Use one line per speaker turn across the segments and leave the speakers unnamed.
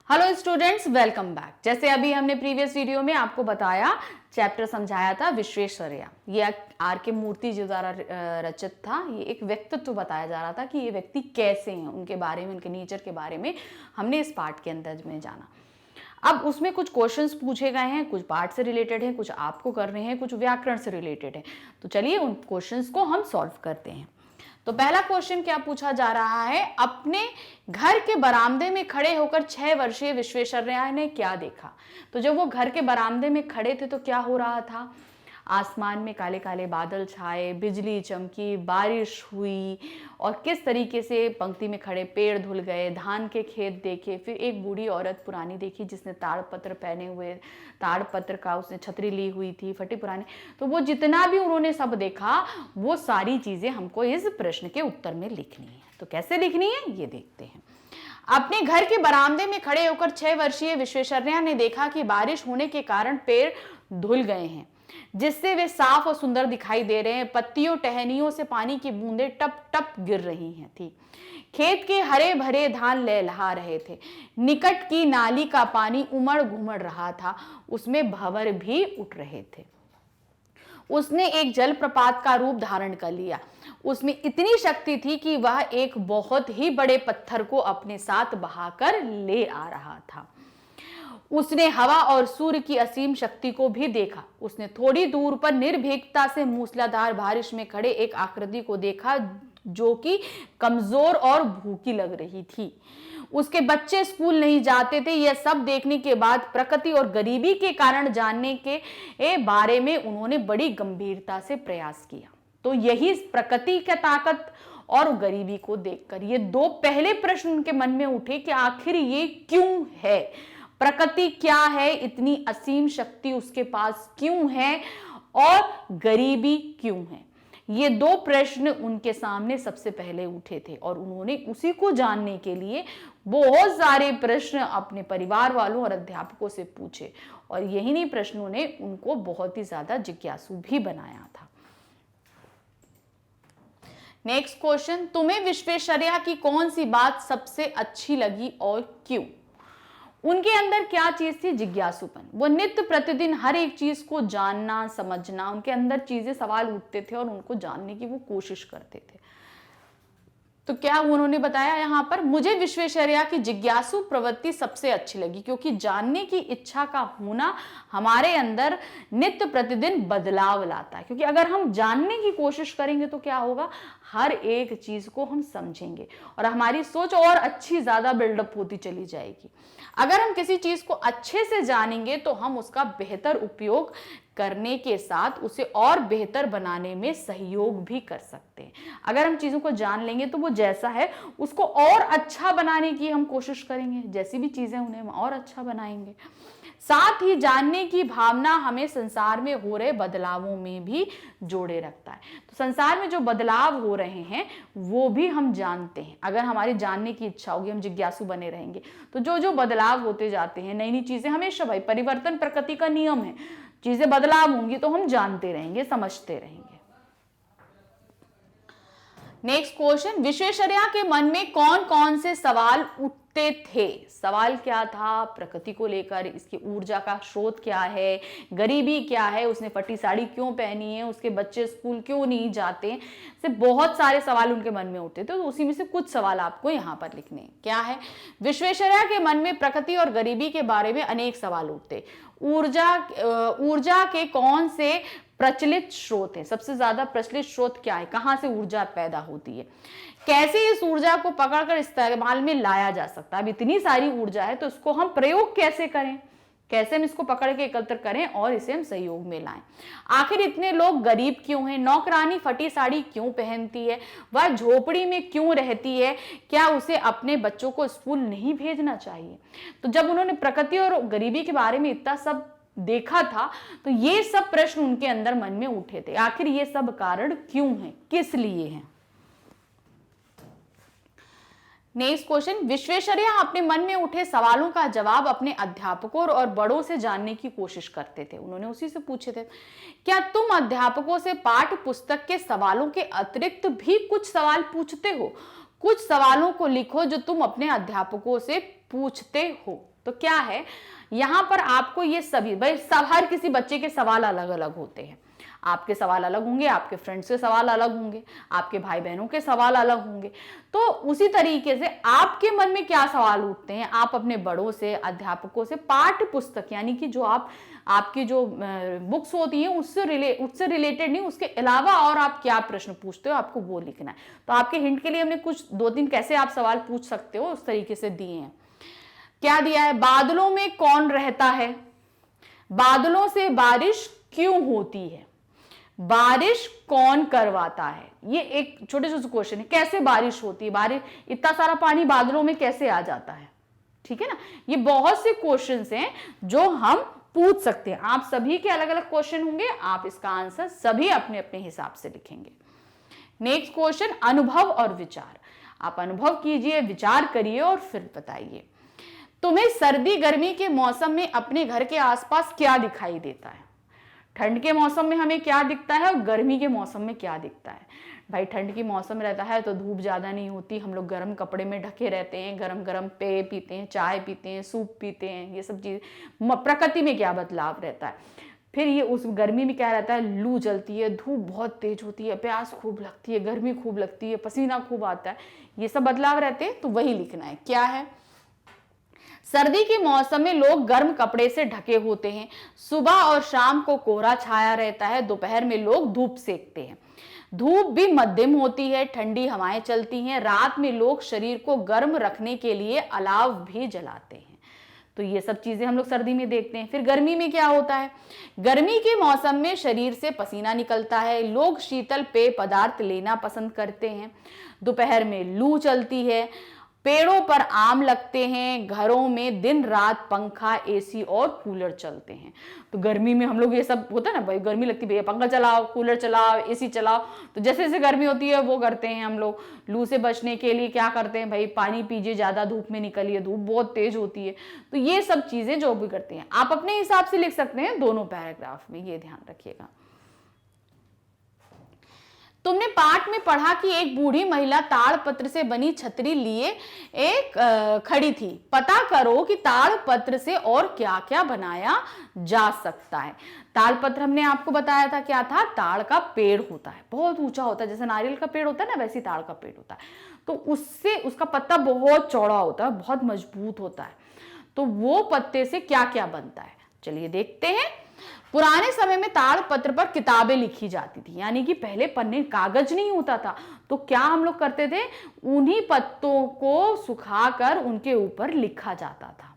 Hello students, welcome back. जैसे अभी हमने प्रीवियस वीडियो में आपको बताया, चैप्टर समझाया था विश्वेश्वरैया। ये आर के मूर्ति जी द्वारा रचित था। ये एक व्यक्तित्व बताया जा रहा था कि ये व्यक्ति कैसे हैं, उनके बारे में, उनके नेचर के बारे में हमने इस पार्ट के अंदर में जाना। अब उसमें कुछ क्वेश्चंस पूछे गए हैं, कुछ पार्ट से रिलेटेड हैं, कुछ आपको करने हैं, कुछ व्याकरण से रिलेटेड है। तो चलिए उन क्वेश्चंस को हम सॉल्व करते हैं। तो पहला क्वेश्चन क्या पूछा जा रहा है, अपने घर के बरामदे में खड़े होकर 6 वर्षीय विश्वेश्वरैया ने क्या देखा। तो जब वो घर के बरामदे में खड़े थे तो क्या हो रहा था, आसमान में काले काले बादल छाए, बिजली चमकी, बारिश हुई और किस तरीके से पंक्ति में खड़े पेड़ धुल गए, धान के खेत देखे। फिर एक बूढ़ी औरत पुरानी देखी जिसने ताड़पत्र पहने हुए, ताड़पत्र का उसने छतरी ली हुई थी, फटी पुरानी। तो वो जितना भी उन्होंने सब देखा, वो सारी चीजें हमको इस प्रश्न के उत्तर में लिखनी है। तो कैसे लिखनी है ये देखते हैं। अपने घर के बरामदे में खड़े होकर 6 वर्षीय विश्वेश्वरैया ने देखा कि बारिश होने के कारण पेड़ धुल गए हैं, जिससे वे साफ और सुंदर दिखाई दे रहे हैं। पत्तियों टहनियों से पानी की बूंदें टप टप गिर रही हैं थी। खेत के हरे भरे धान लहलहा रहे थे। निकट की नाली का पानी उमड़ घुमड़ रहा था, उसमें भंवर भी उठ रहे थे। उसने एक जलप्रपात का रूप धारण कर लिया। उसमें इतनी शक्ति थी कि वह एक बहुत ही बड़े पत्थर को अपने साथ बहाकर ले आ रहा था। उसने हवा और सूर्य की असीम शक्ति को भी देखा। उसने थोड़ी दूर पर निर्भीकता से मूसलाधार बारिश में खड़े एक आकृति को देखा जो कि कमजोर और भूखी लग रही थी। उसके बच्चे स्कूल नहीं जाते थे। यह सब देखने के बाद प्रकृति और गरीबी के कारण जानने के बारे में उन्होंने बड़ी गंभीरता से प्रयास किया। तो यही प्रकृति की ताकत और गरीबी को देखकर ये दो पहले प्रश्न उनके मन में उठे कि आखिर ये क्यों है, प्रकृति क्या है, इतनी असीम शक्ति उसके पास क्यों है, और गरीबी क्यों है। ये दो प्रश्न उनके सामने सबसे पहले उठे थे और उन्होंने उसी को जानने के लिए बहुत सारे प्रश्न अपने परिवार वालों और अध्यापकों से पूछे, और यही नहीं प्रश्नों ने उनको बहुत ही ज्यादा जिज्ञासु भी बनाया था। नेक्स्ट क्वेश्चन, तुम्हें विश्वेश्वरैया की कौन सी बात सबसे अच्छी लगी और क्यों। उनके अंदर क्या चीज थी, जिज्ञासुपन। वो नित्य प्रतिदिन हर एक चीज को जानना समझना, उनके अंदर चीजें सवाल उठते थे और उनको जानने की वो कोशिश करते थे। तो क्या उन्होंने बताया यहाँ पर, मुझे विश्वेश्वरैया की जिज्ञासु प्रवृत्ति सबसे अच्छी लगी क्योंकि जानने की इच्छा का होना हमारे अंदर नित्य प्रतिदिन बदलाव लाता है। क्योंकि अगर हम जानने की कोशिश करेंगे तो क्या होगा, हर एक चीज को हम समझेंगे और हमारी सोच और अच्छी ज्यादा बिल्डअप होती चली जाएगी। अगर हम किसी चीज को अच्छे से जानेंगे तो हम उसका बेहतर उपयोग करने के साथ उसे और बेहतर बनाने में सहयोग भी कर सकते हैं। अगर हम चीजों को जान लेंगे तो वो जैसा है उसको और अच्छा बनाने की हम कोशिश करेंगे, जैसी भी चीजें उन्हें हम और अच्छा बनाएंगे। साथ ही जानने की भावना हमें संसार में हो रहे बदलावों में भी जोड़े रखता है। तो संसार में जो बदलाव हो रहे हैं वो भी हम जानते हैं। अगर हमारी जानने की इच्छा होगी, हम जिज्ञासु बने रहेंगे, तो जो जो बदलाव होते जाते हैं, नई नई चीजें, हमेशा भाई परिवर्तन प्रकृति का नियम है, चीजें बदलाव होंगी तो हम जानते रहेंगे, समझते रहेंगे। नेक्स्ट क्वेश्चन, विश्वेश्वरैया के मन में कौन कौन से सवाल उठते थे। सवाल क्या था, प्रकृति को लेकर, इसकी ऊर्जा का स्रोत क्या है, गरीबी क्या है, उसने फटी साड़ी क्यों पहनी है, उसके बच्चे स्कूल क्यों नहीं जाते, से बहुत सारे सवाल उनके मन में उठते थे। तो उसी में से कुछ सवाल आपको यहाँ पर लिखने हैं। क्या है, विश्वेश्वरैया के मन में प्रकृति और गरीबी के बारे में अनेक सवाल उठते। ऊर्जा के कौन से प्रचलित स्रोत है, सबसे ज्यादा प्रचलित स्रोत क्या है, कहां से ऊर्जा पैदा होती है, कैसे इस ऊर्जा को पकड़कर इस्तेमाल में लाया जा सकता है। अब इतनी सारी ऊर्जा है तो इसको हम प्रयोग कैसे करें, कैसे हम इसको पकड़ के एकत्र करें और इसे हम सहयोग में लाएं। आखिर इतने लोग गरीब क्यों हैं, नौकरानी फटी साड़ी क्यों पहनती है, वह झोपड़ी में क्यों रहती है, क्या उसे अपने बच्चों को स्कूल नहीं भेजना चाहिए। तो जब उन्होंने प्रकृति और गरीबी के बारे में इतना सब देखा था तो ये सब प्रश्न उनके अंदर मन में उठे थे। आखिर ये सब कारण क्यों है, किस लिए हैं। नेक्स्ट क्वेश्चन, विश्वेश्वरैया अपने मन में उठे सवालों का जवाब अपने अध्यापकों और बड़ों से जानने की कोशिश करते थे। उन्होंने उसी से पूछे थे, क्या तुम अध्यापकों से पाठ्य पुस्तक के सवालों के अतिरिक्त भी कुछ सवाल पूछते हो। कुछ सवालों को लिखो जो तुम अपने अध्यापकों से पूछते हो। तो क्या है, यहाँ पर आपको ये सभी, भाई सब, हर किसी बच्चे के सवाल अलग अलग होते हैं। आपके सवाल अलग होंगे, आपके फ्रेंड्स के सवाल अलग होंगे, आपके भाई बहनों के सवाल अलग होंगे। तो उसी तरीके से आपके मन में क्या सवाल उठते हैं, आप अपने बड़ों से, अध्यापकों से, पाठ्य पुस्तक यानी कि जो आपकी जो बुक्स होती हैं उससे रिलेटेड नहीं, उसके अलावा और आप क्या प्रश्न पूछते हो, आपको वो लिखना है। तो आपके हिंट के लिए हमने कुछ 2-3 कैसे आप सवाल पूछ सकते हो उस तरीके से दिए हैं। क्या दिया है, बादलों में कौन रहता है, बादलों से बारिश क्यों होती है, बारिश कौन करवाता है। ये एक छोटे से क्वेश्चन है, कैसे बारिश होती है, बारिश, इतना सारा पानी बादलों में कैसे आ जाता है, ठीक है ना। ये बहुत से क्वेश्चंस हैं जो हम पूछ सकते हैं। आप सभी के अलग अलग क्वेश्चन होंगे, आप इसका आंसर सभी अपने अपने हिसाब से लिखेंगे। नेक्स्ट क्वेश्चन, अनुभव और विचार। आप अनुभव कीजिए, विचार करिए और फिर बताइए। तुम्हें सर्दी गर्मी के मौसम में अपने घर के आसपास क्या दिखाई देता है। ठंड के मौसम में हमें क्या दिखता है और गर्मी के मौसम में क्या दिखता है। भाई ठंड की मौसम रहता है तो धूप ज़्यादा नहीं होती, हम लोग गर्म कपड़े में ढके रहते हैं, गरम गरम पेय पीते हैं, चाय पीते हैं, सूप पीते हैं, ये सब चीज़। प्रकृति में क्या बदलाव रहता है। फिर ये उस गर्मी में क्या रहता है, लू जलती है, धूप बहुत तेज होती है, प्यास खूब लगती है, गर्मी खूब लगती है, पसीना खूब आता है, ये सब बदलाव रहते हैं। तो वही लिखना है, क्या है। सर्दी के मौसम में लोग गर्म कपड़े से ढके होते हैं, सुबह और शाम को कोहरा छाया रहता है, दोपहर में लोग धूप सेकते हैं, धूप भी मध्यम होती है, ठंडी हवाएं चलती हैं, रात में लोग शरीर को गर्म रखने के लिए अलाव भी जलाते हैं। तो ये सब चीजें हम लोग सर्दी में देखते हैं। फिर गर्मी में क्या होता है, गर्मी के मौसम में शरीर से पसीना निकलता है, लोग शीतल पेय पदार्थ लेना पसंद करते हैं, दोपहर में लू चलती है, पेड़ों पर आम लगते हैं, घरों में दिन रात पंखा, एसी और कूलर चलते हैं। तो गर्मी में हम लोग ये सब होता है ना, भाई गर्मी लगती है, भैया पंखा चलाओ, कूलर चलाओ, एसी चलाओ। तो जैसे जैसे गर्मी होती है वो करते हैं हम लोग। लू से बचने के लिए क्या करते हैं, भाई पानी पीजिए, ज़्यादा धूप में निकलिए, धूप बहुत तेज होती है। तो ये सब चीज़ें जो भी करते हैं आप अपने हिसाब से लिख सकते हैं दोनों पैराग्राफ में, ये ध्यान रखिएगा। तुमने पाठ में पढ़ा कि एक बूढ़ी महिला ताड़पत्र से बनी छतरी लिए एक खड़ी थी। पता करो कि ताड़पत्र से और क्या क्या बनाया जा सकता है। ताड़पत्र हमने आपको बताया था क्या था, ताड़ का पेड़ होता है, बहुत ऊंचा होता है, जैसे नारियल का पेड़ होता है ना, वैसे ताड़ का पेड़ होता है। तो उससे उसका पत्ता बहुत चौड़ा होता है, बहुत मजबूत होता है। तो वो पत्ते से क्या क्या बनता है, चलिए देखते हैं। पुराने समय में ताड़पत्र पर किताबें लिखी जाती थी, यानी कि पहले पन्ने, कागज नहीं होता था। तो क्या हम लोग करते थे, उन्हीं पत्तों को सुखाकर उनके ऊपर लिखा जाता था।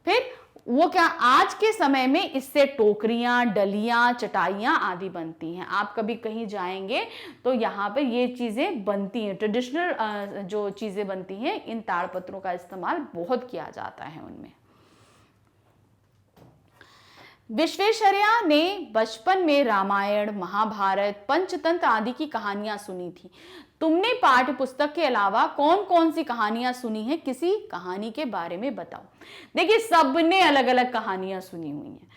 फिर वो क्या, आज के समय में इससे टोकरियां, डलियां, चटाइयां आदि बनती हैं। आप कभी कहीं जाएंगे तो यहाँ पे ये चीजें बनती हैं, ट्रेडिशनल जो चीजें बनती हैं, इन ताड़पत्रों का इस्तेमाल बहुत किया जाता है उनमें। विश्वेश्वरैया ने बचपन में रामायण, महाभारत, पंचतंत्र आदि की कहानियां सुनी थी। तुमने पाठ्य पुस्तक के अलावा कौन कौन सी कहानियां सुनी हैं, किसी कहानी के बारे में बताओ। देखिए सबने अलग अलग कहानियां सुनी हुई हैं।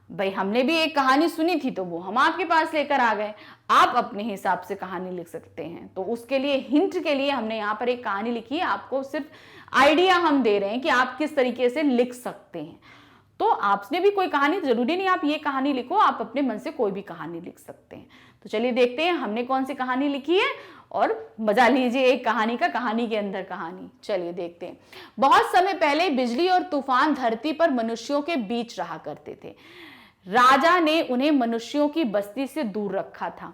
भाई हमने भी एक कहानी सुनी थी तो वो हम आपके पास लेकर आ गए। आप अपने हिसाब से कहानी लिख सकते हैं। तो उसके लिए हिंट के लिए हमने यहाँ पर एक कहानी लिखी है, आपको सिर्फ आइडिया हम दे रहे हैं कि आप किस तरीके से लिख सकते हैं। तो आपने भी कोई कहानी, जरूरी नहीं आप ये कहानी लिखो, आप अपने मन से कोई भी कहानी लिख सकते हैं। तो चलिए देखते हैं हमने कौन सी कहानी लिखी है और मजा लीजिए एक कहानी का, कहानी के अंदर कहानी। चलिए देखते हैं। बहुत समय पहले बिजली और तूफान धरती पर मनुष्यों के बीच रहा करते थे। राजा ने उन्हें मनुष्यों की बस्ती से दूर रखा था।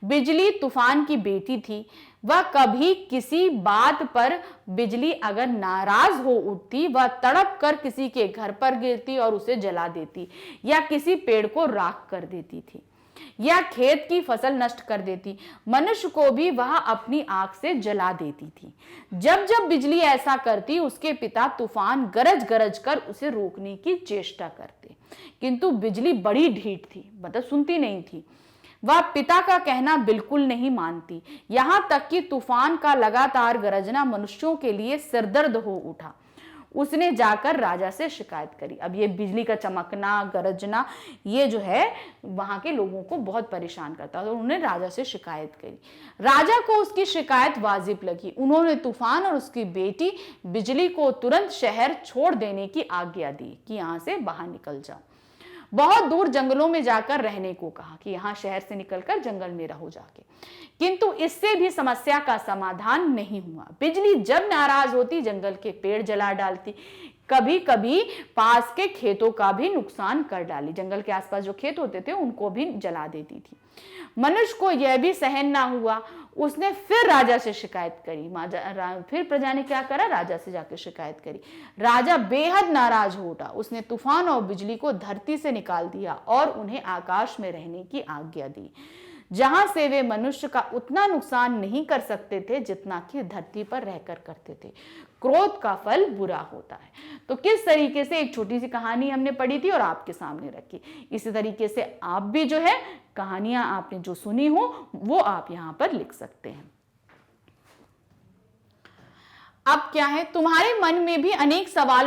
बिजली तूफान की बेटी थी। वह कभी किसी बात पर बिजली अगर नाराज हो उठती, वह तड़प कर किसी के घर पर गिरती और उसे जला देती, या किसी पेड़ को राख कर देती थी, या खेत की फसल नष्ट कर देती। मनुष्य को भी वह अपनी आंख से जला देती थी। जब जब बिजली ऐसा करती, उसके पिता तूफान गरज गरज कर उसे रोकने की चेष्टा करते, किंतु बिजली बड़ी ढीठ थी, मतलब सुनती नहीं थी। वह पिता का कहना बिल्कुल नहीं मानती, यहां तक कि तूफान का लगातार गरजना मनुष्यों के लिए सिरदर्द हो उठा। उसने जाकर राजा से शिकायत करी। अब ये बिजली का चमकना, गरजना, ये जो है वहां के लोगों को बहुत परेशान करता, तो उन्होंने राजा से शिकायत करी। राजा को उसकी शिकायत वाजिब लगी। उन्होंने तूफान और उसकी बेटी बिजली को तुरंत शहर छोड़ देने की आज्ञा दी कि यहां से बाहर निकल जाओ। बहुत दूर जंगलों में जाकर रहने को कहा कि यहां शहर से निकलकर जंगल में रहो जाके। किंतु इससे भी समस्या का समाधान नहीं हुआ। बिजली जब नाराज होती जंगल के पेड़ जला डालती, कभी कभी पास के खेतों का भी नुकसान कर डाली। जंगल के आसपास जो खेत होते थे उनको भी जला देती थी। मनुष्य को यह भी सहन ना हुआ, उसने फिर राजा से शिकायत करी। फिर प्रजा ने क्या करा, राजा से जाकर शिकायत करी। राजा बेहद नाराज हो उठा। उसने तूफान और बिजली को धरती से निकाल दिया और उन्हें आकाश में रहने की आज्ञा दी, जहां से वे मनुष्य का उतना नुकसान नहीं कर सकते थे जितना कि धरती पर रहकर करते थे। क्रोध का फल बुरा होता है। तो किस तरीके से एक छोटी सी कहानी हमने पढ़ी थी और आपके सामने रखी, इसी तरीके से आप भी जो है कहानियां आपने जो सुनी हो वो आप यहां पर लिख सकते हैं। अब क्या है, तुम्हारे मन में भी अनेक सवाल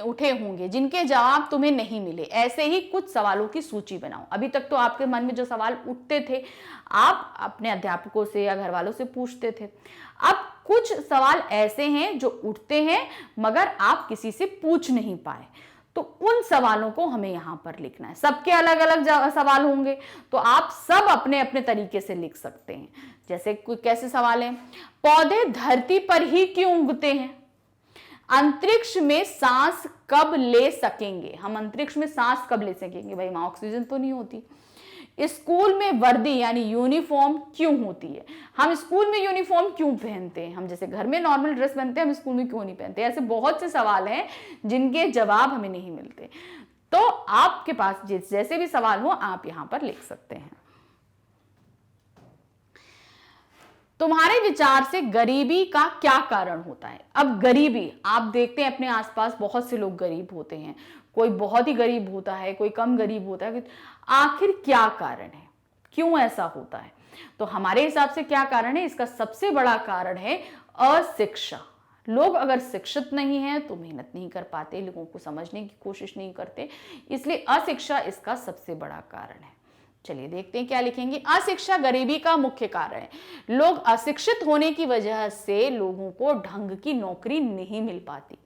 उठे होंगे जिनके जवाब तुम्हें नहीं मिले। ऐसे ही कुछ सवालों की सूची बनाओ। अभी तक तो आपके मन में जो सवाल उठते थे आप अपने अध्यापकों से या घर वालों से पूछते थे। अब कुछ सवाल ऐसे हैं जो उठते हैं मगर आप किसी से पूछ नहीं पाए, तो उन सवालों को हमें यहां पर लिखना है। सबके अलग अलग सवाल होंगे तो आप सब अपने अपने तरीके से लिख सकते हैं। जैसे कोई कैसे सवाल है, पौधे धरती पर ही क्यों उगते हैं? अंतरिक्ष में सांस कब ले सकेंगे? हम अंतरिक्ष में सांस कब ले सकेंगे? भाई वहां ऑक्सीजन तो नहीं होती। स्कूल में वर्दी यानी यूनिफॉर्म क्यों होती है? हम स्कूल में यूनिफॉर्म क्यों पहनते हैं? हम जैसे घर में नॉर्मल ड्रेस पहनते हैं, हम स्कूल में क्यों नहीं पहनते? ऐसे बहुत से सवाल हैं जिनके जवाब हमें नहीं मिलते। तो आपके पास जैसे भी सवाल हो आप यहां पर लिख सकते हैं। तुम्हारे विचार से गरीबी का क्या कारण होता है? अब गरीबी, आप देखते हैं अपने आसपास बहुत से लोग गरीब होते हैं, कोई बहुत ही गरीब होता है, कोई कम गरीब होता है। आखिर क्या कारण है, क्यों ऐसा होता है? तो हमारे हिसाब से क्या कारण है? इसका सबसे बड़ा कारण है अशिक्षा। लोग अगर शिक्षित नहीं हैं तो मेहनत नहीं कर पाते, लोगों को समझने की कोशिश नहीं करते, इसलिए अशिक्षा इसका सबसे बड़ा कारण है। चलिए देखते हैं क्या लिखेंगे। अशिक्षा गरीबी का मुख्य कारण है। लोग अशिक्षित होने की वजह से लोगों को ढंग की नौकरी नहीं मिल पाती,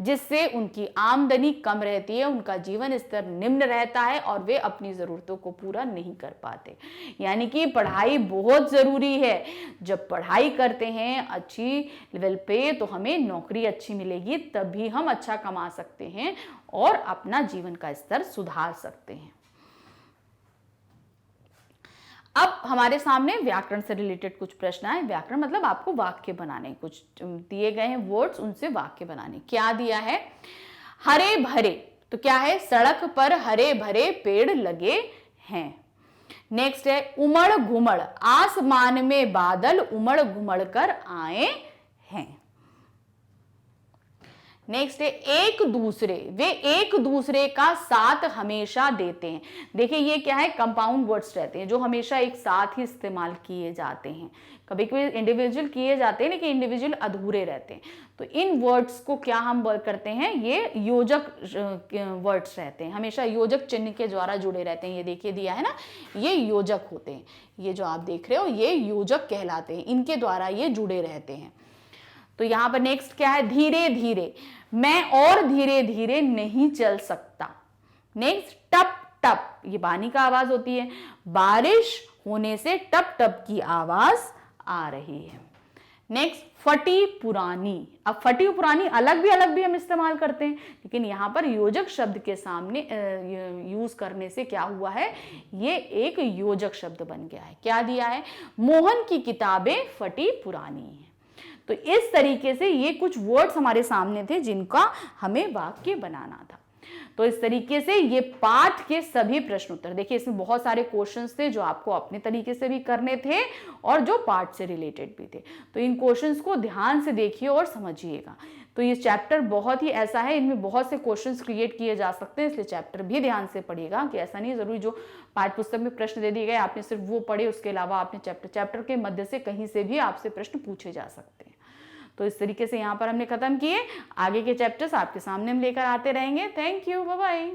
जिससे उनकी आमदनी कम रहती है, उनका जीवन स्तर निम्न रहता है और वे अपनी जरूरतों को पूरा नहीं कर पाते। यानी कि पढ़ाई बहुत जरूरी है। जब पढ़ाई करते हैं अच्छी लेवल पे तो हमें नौकरी अच्छी मिलेगी, तभी हम अच्छा कमा सकते हैं और अपना जीवन का स्तर सुधार सकते हैं। अब हमारे सामने व्याकरण से रिलेटेड कुछ प्रश्न आए। व्याकरण मतलब आपको वाक्य बनाने, कुछ दिए गए हैं वर्ड्स, उनसे वाक्य बनाने। क्या दिया है? हरे भरे, तो क्या है? सड़क पर हरे भरे पेड़ लगे हैं। नेक्स्ट है उमड़ घुमड़, आसमान में बादल उमड़ घुमड़ कर आए हैं। नेक्स्ट है एक दूसरे, वे एक दूसरे का साथ हमेशा देते हैं। देखिए ये क्या है? कंपाउंड वर्ड्स रहते हैं जो हमेशा एक साथ ही इस्तेमाल किए जाते हैं। कभी कभी इंडिविजुअल किए जाते हैं लेकिन इंडिविजुअल अधूरे रहते हैं। तो इन वर्ड्स को क्या हम करते हैं? ये योजक वर्ड्स रहते हैं, हमेशा योजक चिन्ह के द्वारा जुड़े रहते हैं। ये देखिए दिया है ना, ये योजक होते हैं। ये जो आप देख रहे हो ये योजक कहलाते हैं, इनके द्वारा ये जुड़े रहते हैं। तो यहां पर नेक्स्ट क्या है? धीरे धीरे, मैं और धीरे धीरे नहीं चल सकता। नेक्स्ट टप टप, ये पानी का आवाज होती है। बारिश होने से टप टप की आवाज आ रही है। नेक्स्ट फटी पुरानी, अब फटी पुरानी अलग भी हम इस्तेमाल करते हैं, लेकिन यहां पर योजक शब्द के सामने यूज करने से क्या हुआ है? ये एक योजक शब्द बन गया है। क्या दिया है? मोहन की किताबें फटी पुरानी है। तो इस तरीके से ये कुछ वर्ड्स हमारे सामने थे जिनका हमें वाक्य बनाना था। तो इस तरीके से ये पाठ के सभी प्रश्न उत्तर, देखिए इसमें बहुत सारे क्वेश्चंस थे जो आपको अपने तरीके से भी करने थे और जो पाठ से रिलेटेड भी थे। तो इन क्वेश्चंस को ध्यान से देखिए और समझिएगा। तो ये चैप्टर बहुत ही ऐसा है, इनमें बहुत से क्वेश्चंस क्रिएट किए जा सकते हैं, इसलिए चैप्टर भी ध्यान से पढ़िएगा कि ऐसा नहीं जरूरी जो पाठ्य पुस्तक में प्रश्न दे दिए गए आपने सिर्फ वो पढ़े, उसके अलावा आपने चैप्टर के मध्य से कहीं से भी आपसे प्रश्न पूछे जा सकते हैं। तो इस तरीके से यहाँ पर हमने खत्म किए। आगे के चैप्टर्स आपके सामने हम लेकर आते रहेंगे। Thank you, bye bye.